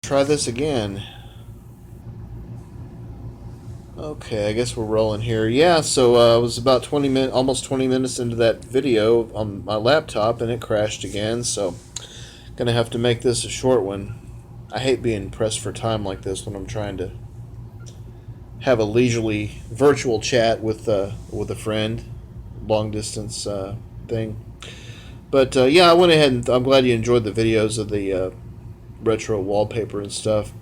Try this again. Okay, I guess we're rolling here. Yeah, so I was about 20 minutes, almost 20 minutes into that video on my laptop, and it crashed again. So, gonna have to make this a short one. I hate being pressed for time like this when I'm trying to have a leisurely virtual chat with a friend, long distance thing. But yeah, I went ahead and I'm glad you enjoyed the videos of the retro wallpaper and stuff.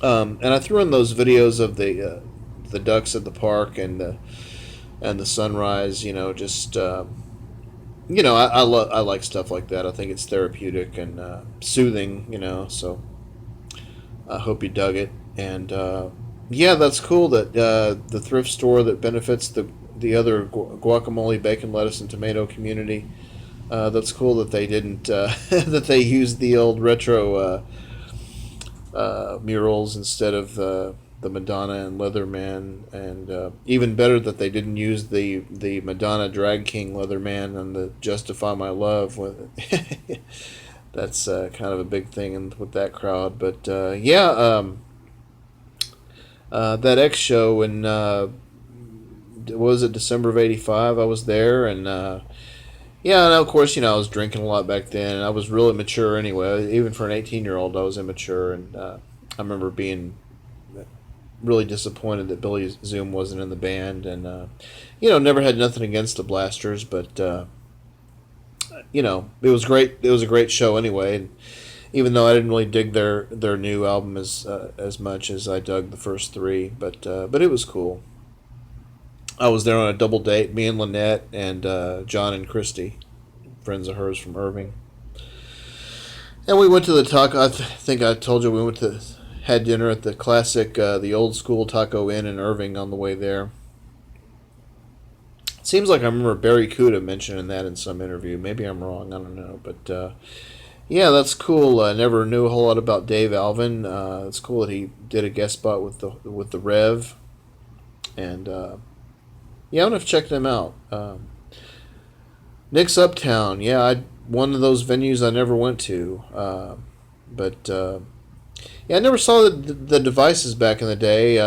And I threw in those videos of the ducks at the park and the sunrise. I like stuff like that. I think it's therapeutic and soothing. So I hope you dug it. And yeah, that's cool that the thrift store that benefits the other guacamole, bacon, lettuce, and tomato community. That's cool that they didn't that they used the old retro murals instead of the Madonna and Leatherman, and even better that they didn't use the Madonna Drag King Leatherman and the Justify My Love. That's kind of a big thing with that crowd. But yeah, that X show in was it December of '85? I was there, and yeah, and of course, I was drinking a lot back then, and I was really mature anyway. Even for an 18-year-old, I was immature, and I remember being really disappointed that Billy Zoom wasn't in the band, and never had nothing against the Blasters, but it was great. It was a great show anyway, and even though I didn't really dig their new album as much as I dug the first three, but it was cool. I was there on a double date, me and Lynette and John and Christy, friends of hers from Irving. And we went to the taco. Think I told you we went to had dinner at the classic, the old school Taco Inn in Irving on the way there. Seems like I remember Barry Kuda mentioning that in some interview. Maybe I'm wrong. I don't know, but yeah, that's cool. I never knew a whole lot about Dave Alvin. It's cool that he did a guest spot with the Rev, and yeah, I'm gonna have to check them out. Nick's Uptown. Yeah, one of those venues I never went to. But yeah, I never saw the Devices back in the day.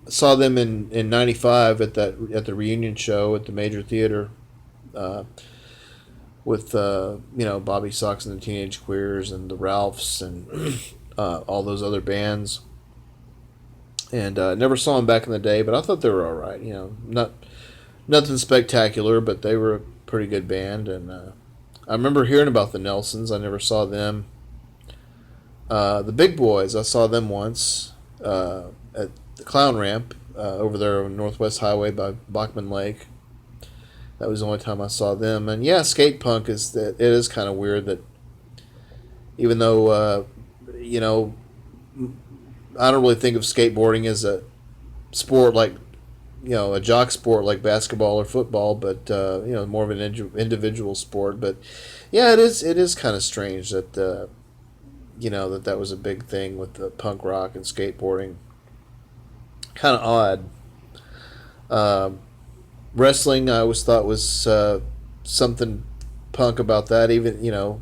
Saw them in '95 at the reunion show at the Major Theater uh, with Bobby Sox and the Teenage Queers and the Ralphs and all those other bands. And never saw them back in the day, but I thought they were all right. Not nothing spectacular, but they were a pretty good band. And I remember hearing about the Nelsons. I never saw them. The Big Boys, I saw them once at the Clown Ramp over there on Northwest Highway by Bachman Lake. That was the only time I saw them. And yeah, skate punk it is kind of weird that even though I don't really think of skateboarding as a sport like a jock sport like basketball or football, but more of an individual sport. But yeah, it is kind of strange that that was a big thing with the punk rock and skateboarding. Kind of odd. Wrestling, I always thought was something punk about that. Even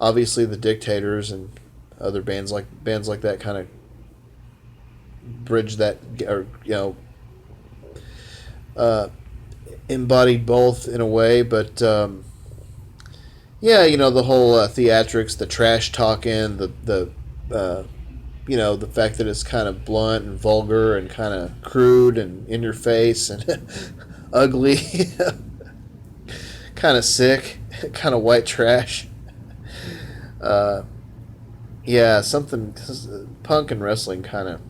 obviously the Dictators and other bands like that kind of bridge that, or uh, embodied both in a way. But yeah, the whole theatrics, the trash talking, the fact that it's kind of blunt and vulgar and kind of crude and in your face and ugly, kind of sick, kind of white trash. Uh, yeah, something punk and wrestling kind of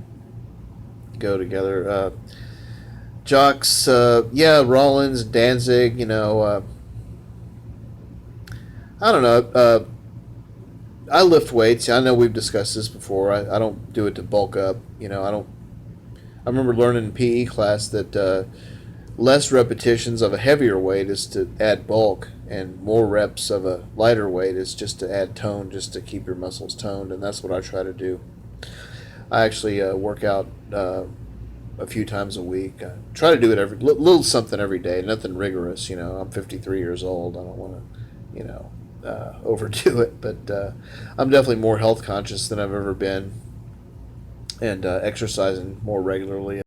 go together. Jocks, yeah, Rollins, Danzig, I don't know. I lift weights. I know we've discussed this before. I don't do it to bulk up. I don't. I remember learning in PE class that less repetitions of a heavier weight is to add bulk, and more reps of a lighter weight is just to add tone, just to keep your muscles toned, and that's what I try to do. I actually work out a few times a week. I try to do it little something every day, nothing rigorous. I'm 53 years old. I don't want to, overdo it. But I'm definitely more health conscious than I've ever been, and exercising more regularly.